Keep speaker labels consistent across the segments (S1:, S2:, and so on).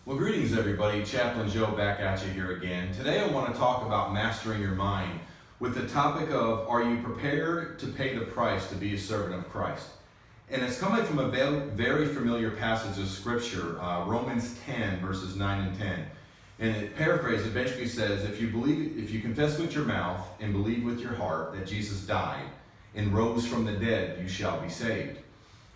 S1: Well, greetings everybody. Chaplain Joe back at you here again. Today I want to talk about mastering your mind with the topic of, are you prepared to pay the price to be a servant of Christ? And it's coming from a very familiar passage of scripture, Romans 10 verses 9 and 10. And it paraphrased, it basically says, if you confess with your mouth and believe with your heart that Jesus died and rose from the dead, you shall be saved.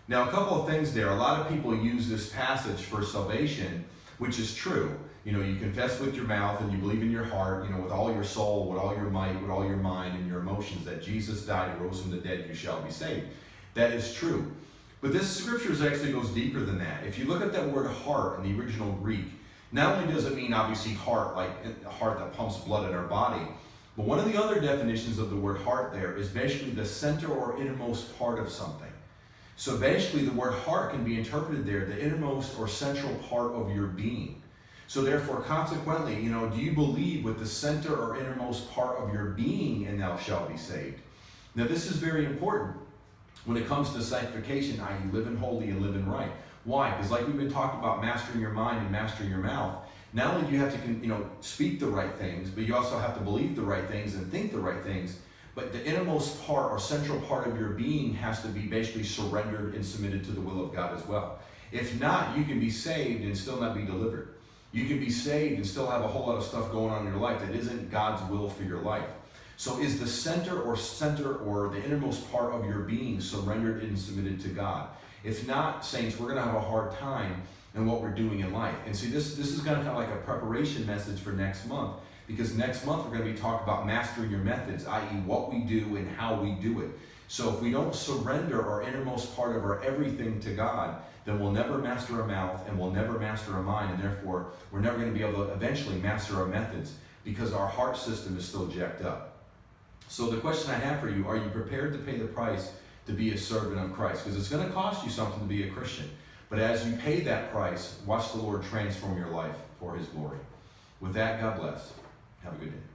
S1: Now, a couple of things there. A lot of people use this passage for salvation, which is true. You confess with your mouth and you believe in your heart, with all your soul, with all your might, with all your mind and your emotions that Jesus died and rose from the dead, you shall be saved. That is true. But this scripture actually goes deeper than that. If you look at that word heart in the original Greek, not only does it mean obviously heart, like a heart that pumps blood in our body, but one of the other definitions of the word heart there is basically the center or innermost part of something. So basically the word heart can be interpreted there, the innermost or central part of your being. So therefore, consequently, do you believe with the center or innermost part of your being and thou shalt be saved? Now this is very important when it comes to sanctification, i.e. living holy and living right. Why? Because like we've been talking about mastering your mind and mastering your mouth, not only do you have to speak the right things, but you also have to believe the right things and think the right things. But the innermost part or central part of your being has to be basically surrendered and submitted to the will of God as well. If not, you can be saved and still not be delivered. You can be saved and still have a whole lot of stuff going on in your life that isn't God's will for your life. So is the center or the innermost part of your being surrendered and submitted to God? If not, saints, we're going to have a hard time in what we're doing in life. And see, this is kind of like a preparation message for next month. Because next month we're going to be talking about mastering your methods, i.e. what we do and how we do it. So if we don't surrender our innermost part of our everything to God, then we'll never master our mouth and we'll never master our mind, and therefore we're never going to be able to eventually master our methods because our heart system is still jacked up. So the question I have for you, are you prepared to pay the price to be a servant of Christ? Because it's going to cost you something to be a Christian. But as you pay that price, watch the Lord transform your life for His glory. With that, God bless. Have a good day.